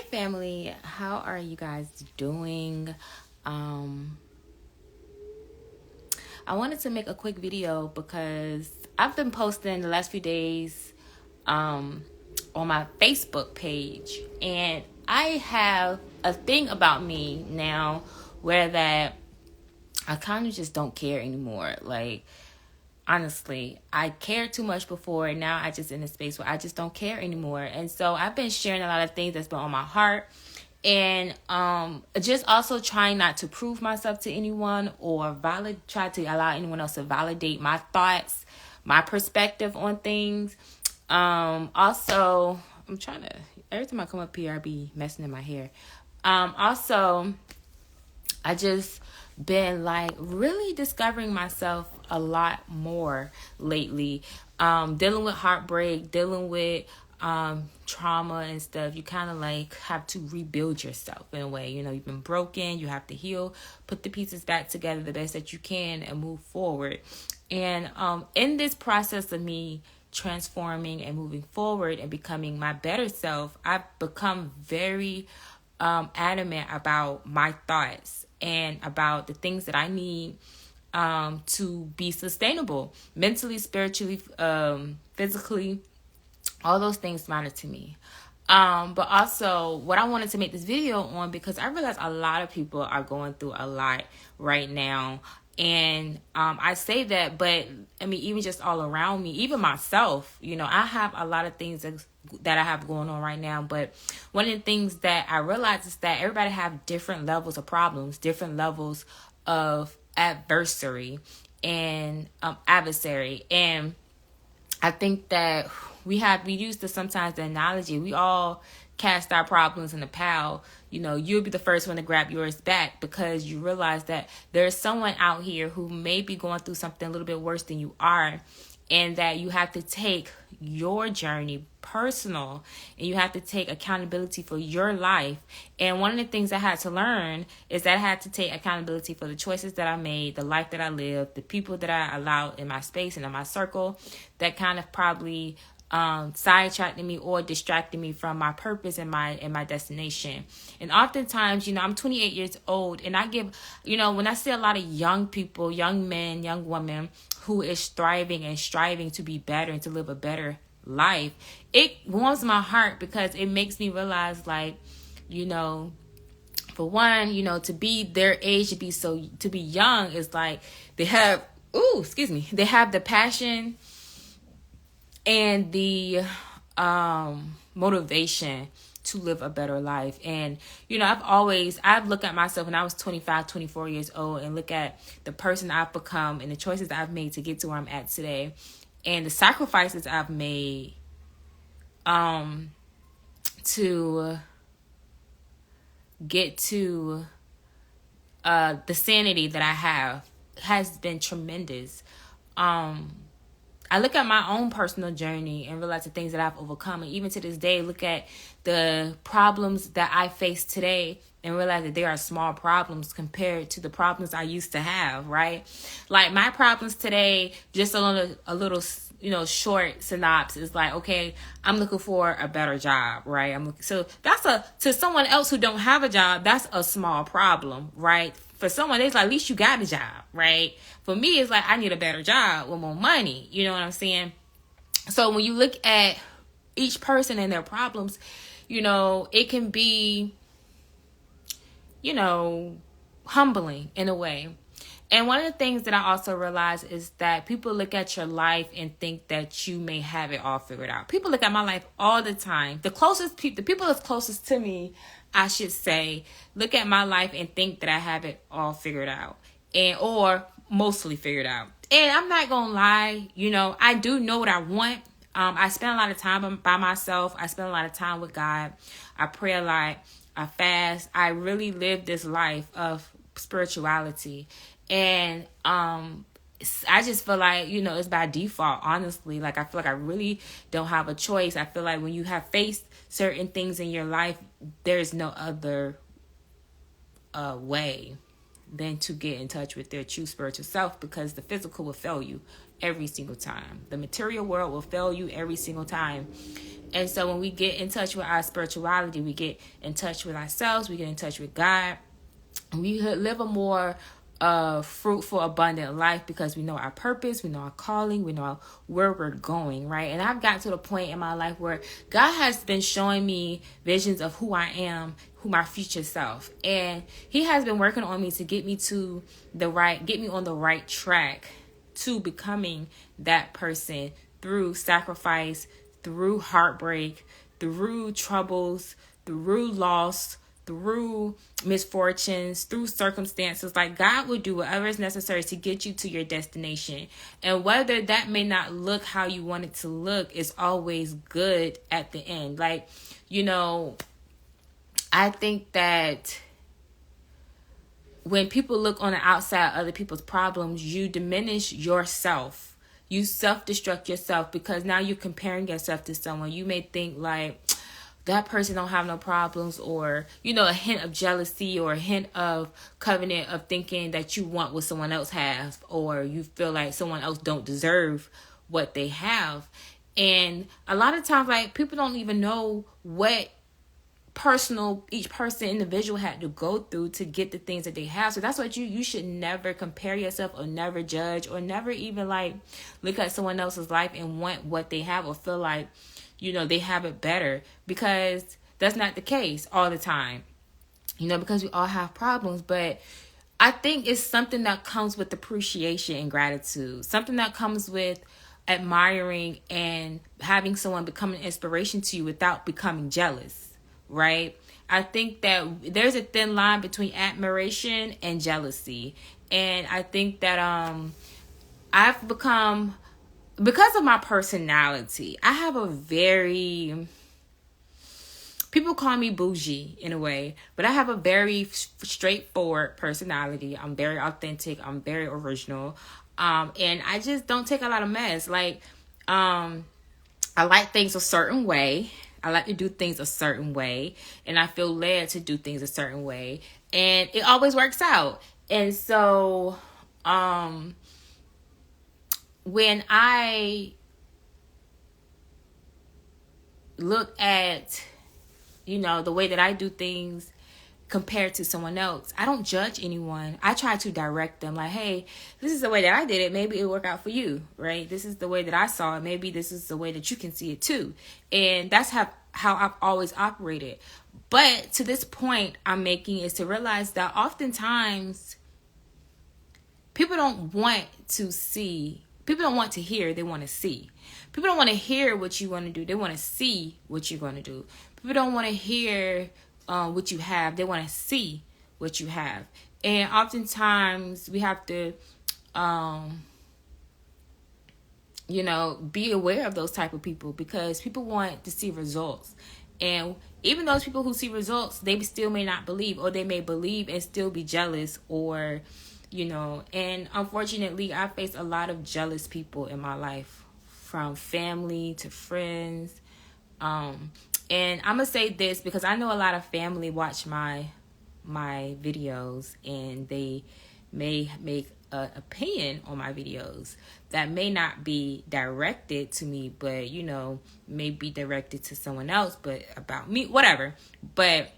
family, how are you guys doing? I wanted to make a quick video because I've been posting the last few days on my Facebook page, and I have a thing about me now where that I kind of just don't care anymore. Like, honestly, I cared too much before, and now I just in a space where I just don't care anymore. And so I've been sharing a lot of things that's been on my heart, and just also trying not to prove myself to anyone or try to allow anyone else to validate my thoughts, my perspective on things. Also, I'm trying to, every time I come up here I be messing in my hair. Also, I just been like really discovering myself a lot more lately. Dealing with heartbreak, dealing with trauma and stuff. You kind of like have to rebuild yourself in a way. You know, you've been broken, you have to heal, put the pieces back together the best that you can and move forward. And in this process of me transforming and moving forward and becoming my better self, I've become very adamant about my thoughts and about the things that I need to be sustainable mentally, spiritually, physically. All those things matter to me. But also what I wanted to make this video on, because I realize a lot of people are going through a lot right now. And I say that, but I mean, even just all around me, even myself, you know, I have a lot of things that I have going on right now. But one of the things that I realize is that everybody have different levels of problems, different levels of adversary and adversary. And I think that we use sometimes the analogy, we all cast our problems in the pile. You know, you'll be the first one to grab yours back because you realize that there's someone out here who may be going through something a little bit worse than you are, and that you have to take your journey personal and you have to take accountability for your life. And one of the things I had to learn is that I had to take accountability for the choices that I made, the life that I lived, the people that I allowed in my space and in my circle that kind of probably sidetracking me or distracting me from my purpose and my destination. And oftentimes, you know, I'm 28 years old, and I give, you know, when I see a lot of young people, young men, young women who is thriving and striving to be better and to live a better life, it warms my heart because it makes me realize, like, you know, for one, you know, to be their age, to be young is like they have they have the passion and the motivation to live a better life. And, you know, I've looked at myself when I was 25, 24 years old and look at the person I've become and the choices I've made to get to where I'm at today and the sacrifices I've made to get to the sanity that I have has been tremendous. I look at my own personal journey and realize the things that I've overcome. And even to this day, look at the problems that I face today and realize that they are small problems compared to the problems I used to have, right? Like my problems today, just a little, you know, short synopsis is like, okay, I'm looking for a better job, right? So that's to someone else who don't have a job, that's a small problem, right? For someone, it's like, at least you got a job, right? For me, it's like, I need a better job with more money. You know what I'm saying? So when you look at each person and their problems, you know, it can be, you know, humbling in a way. And one of the things that I also realize is that people look at your life and think that you may have it all figured out. People look at my life all the time. The people that's closest to me, I should say, look at my life and think that I have it all figured out or mostly figured out. And I'm not going to lie, you know, I do know what I want. I spend a lot of time by myself. I spend a lot of time with God. I pray a lot. I fast. I really live this life of spirituality. And I just feel like, you know, it's by default, honestly. Like, I feel like I really don't have a choice. I feel like when you have faced certain things in your life, there's no other way, than to get in touch with their true spiritual self, because the physical will fail you every single time. The material world will fail you every single time. And so when we get in touch with our spirituality, we get in touch with ourselves, we get in touch with God, and we live a more fruitful, abundant life, because we know our purpose, we know our calling, we know where we're going, right? And I've got to the point in my life where God has been showing me visions of who I am, who my future self, and He has been working on me to get me on the right track to becoming that person through sacrifice, through heartbreak, through troubles, through loss, through misfortunes, through circumstances. Like, God will do whatever is necessary to get you to your destination. And whether that may not look how you want it to look, is always good at the end. Like, I think that when people look on the outside of other people's problems, you diminish yourself. You self-destruct yourself, because now you're comparing yourself to someone. You may think like, that person don't have no problems, or, a hint of jealousy, or a hint of covenant of thinking that you want what someone else has, or you feel like someone else don't deserve what they have. And a lot of times, like, people don't even know what each person individual had to go through to get the things that they have. So that's what you should never compare yourself, or never judge, or never even like look at someone else's life and want what they have, or feel like they have it better, because that's not the case all the time, because we all have problems. But I think it's something that comes with appreciation and gratitude, something that comes with admiring and having someone become an inspiration to you without becoming jealous, right? I think that there's a thin line between admiration and jealousy. And I think that I've become, because of my personality, I have people call me bougie in a way, but I have a very straightforward personality. I'm very authentic. I'm very original. And I just don't take a lot of mess. Like, I like things a certain way. I like to do things a certain way, and I feel led to do things a certain way, and it always works out. And so, when I look at, the way that I do things compared to someone else, I don't judge anyone. I try to direct them like, hey, this is the way that I did it. Maybe it'll work out for you, right? This is the way that I saw it. Maybe this is the way that you can see it too. And that's how I've always operated. But to this point I'm making is to realize that oftentimes people don't want to hear, they want to see. People don't want to hear what you want to do. They want to see what you're going to do. People don't want to hear what you have. They want to see what you have. And oftentimes we have to, be aware of those type of people, because people want to see results. And even those people who see results, they still may not believe, or they may believe and still be jealous, or, and unfortunately, I face a lot of jealous people in my life, from family to friends. And I'm going to say this because I know a lot of family watch my videos, and they may make an opinion on my videos that may not be directed to me, but, may be directed to someone else, but about me, whatever. But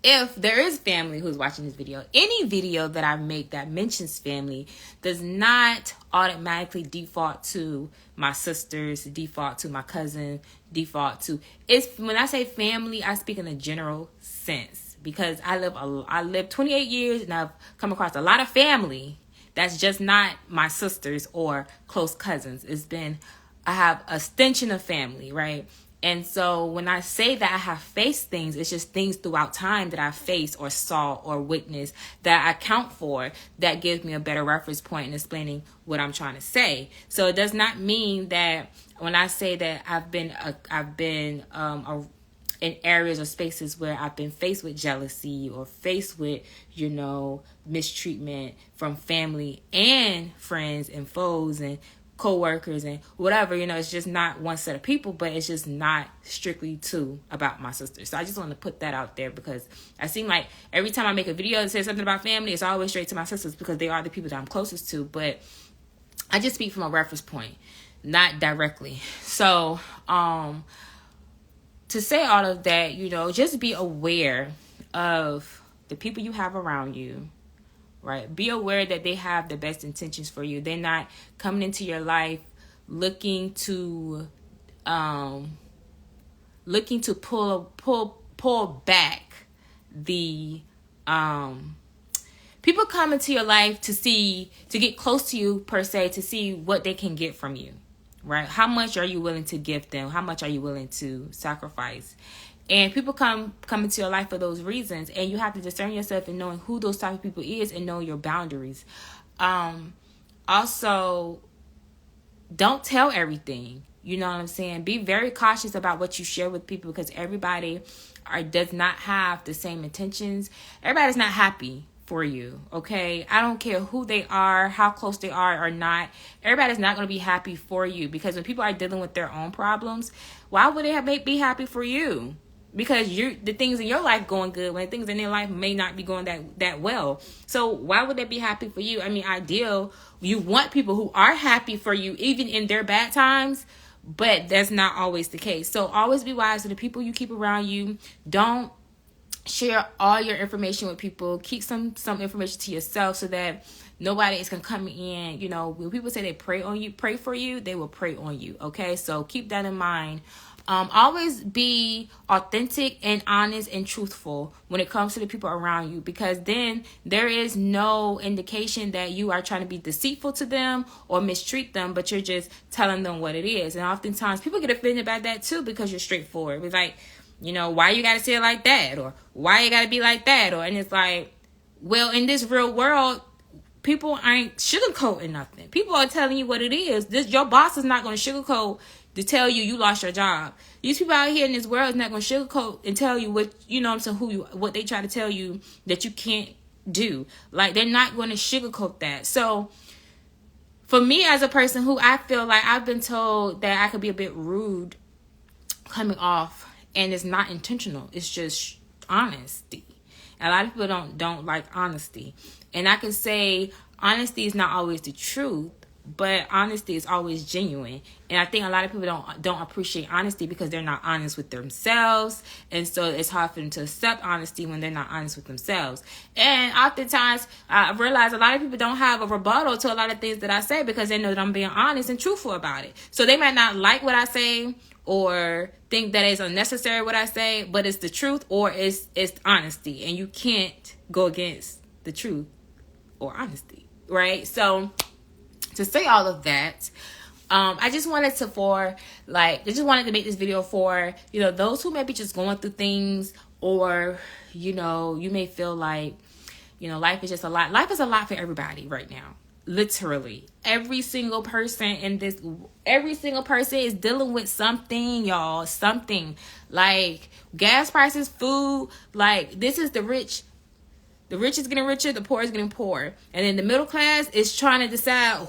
if there is family who's watching this video, any video that I make that mentions family does not automatically default to my sisters, default to my cousin, default to, when I say family, I speak in a general sense, because I live 28 years and I've come across a lot of family that's just not my sisters or close cousins. I have a extension of family, right? And so when I say that I have faced things, it's just things throughout time that I faced or saw or witnessed that I account for, that gives me a better reference point in explaining what I'm trying to say. So it does not mean that when I say that I've been in areas or spaces where I've been faced with jealousy or faced with, mistreatment from family and friends and foes and co-workers and whatever, it's just not one set of people, but it's just not strictly two about my sisters. So I just want to put that out there, because I seem like every time I make a video and say something about family, it's always straight to my sisters, because they are the people that I'm closest to. But I just speak from a reference point, not directly. So to say all of that, just be aware of the people you have around you. Right? Be aware that they have the best intentions for you. They're not coming into your life looking to pull back the people come into your life to get close to you, per se, to see what they can get from you. Right? How much are you willing to give them? How much are you willing to sacrifice? And people come into your life for those reasons, and you have to discern yourself in knowing who those type of people is and know your boundaries. Also, don't tell everything. You know what I'm saying? Be very cautious about what you share with people, because everybody does not have the same intentions. Everybody's not happy for you, okay? I don't care who they are, how close they are or not. Everybody's not going to be happy for you, because when people are dealing with their own problems, why would they be happy for you? Because the things in your life going good when things in their life may not be going that well. So why would they be happy for you? I mean, ideal, you want people who are happy for you even in their bad times, but that's not always the case. So always be wise to the people you keep around you. Don't share all your information with people. Keep some information to yourself, so that nobody is gonna come in. When people say they pray for you, they will pray on you. Okay, so keep that in mind. Always be authentic and honest and truthful when it comes to the people around you, because then there is no indication that you are trying to be deceitful to them or mistreat them, but you're just telling them what it is. And oftentimes people get offended by that too, because you're straightforward. It's like, why you gotta say it like that, or why you gotta be like that, and it's like, well, in this real world, people ain't sugarcoating nothing. People are telling you what it is. Your boss is not going to sugarcoat to tell you lost your job. These people out here in this world is not going to sugarcoat and tell you what, what they try to tell you that you can't do. Like, they're not going to sugarcoat that. So for me, as a person who I feel like I've been told that I could be a bit rude coming off, and it's not intentional. It's just honesty. A lot of people don't like honesty. And I can say honesty is not always the truth, but honesty is always genuine. And I think a lot of people don't appreciate honesty because they're not honest with themselves. And so it's hard for them to accept honesty when they're not honest with themselves. And oftentimes I realize a lot of people don't have a rebuttal to a lot of things that I say, because they know that I'm being honest and truthful about it. So they might not like what I say, or think that it's unnecessary what I say, but it's the truth, or it's honesty. And you can't go against the truth or honesty, right? So to say all of that, I just wanted to make this video for, those who may be just going through things, or, you may feel like, life is just a lot. Life is a lot for everybody right now. Literally. Every single person is dealing with something, y'all. Something. Like gas prices, food. Like, this is the rich. The rich is getting richer, the poor is getting poorer. And then the middle class is trying to decide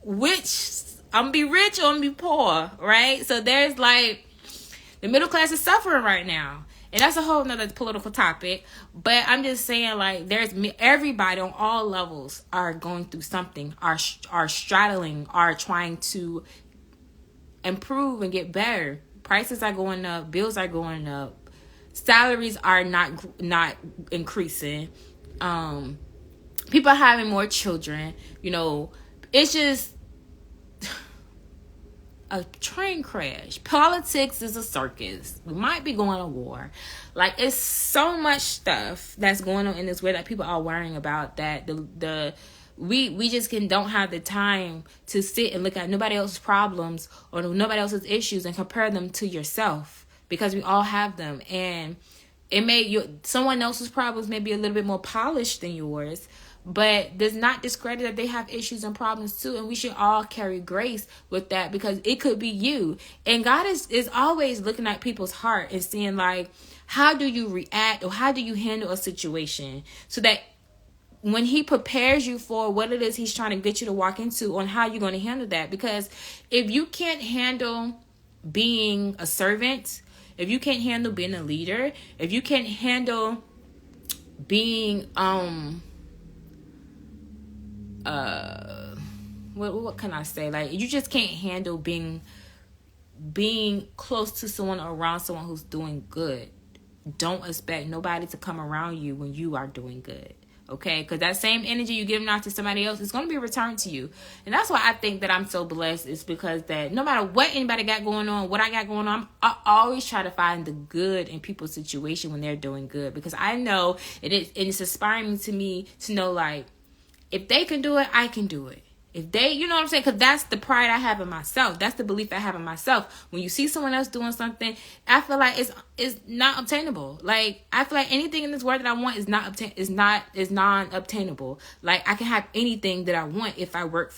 which, I'm going to be rich or I'm going to be poor, right? So there's the middle class is suffering right now. And that's a whole nother political topic. But I'm just saying, there's everybody on all levels are going through something, are straddling, are trying to improve and get better. Prices are going up, bills are going up. Salaries are not increasing. People are having more children. It's just a train crash. Politics is a circus. We might be going to war. It's so much stuff that's going on in this way that people are worrying about, that we just don't have the time to sit and look at nobody else's problems or nobody else's issues and compare them to yourself, because we all have them. And someone else's problems may be a little bit more polished than yours, but does not discredit that they have issues and problems too. And we should all carry grace with that, because it could be you. And God is always looking at people's heart and seeing how do you react, or how do you handle a situation, so that when he prepares you for what it is he's trying to get you to walk into, on how you're going to handle that. Because if you can't handle being a servant, if you can't handle being a leader, if you can't handle being what can I say? Like, you just can't handle being close to someone or around someone who's doing good. Don't expect nobody to come around you when you are doing good. Okay? Because that same energy you give out to somebody else is going to be returned to you. And that's why I think that I'm so blessed, is because that no matter what anybody got going on, what I got going on, I always try to find the good in people's situation when they're doing good. Because I know it's inspiring to me to know, like, if they can do it, I can do it. If they, you know what I'm saying? Because that's the pride I have in myself. That's the belief I have in myself. When you see someone else doing something, I feel like it's not obtainable. Like, I feel like anything in this world that I want is non-obtainable. Like, I can have anything that I want if I work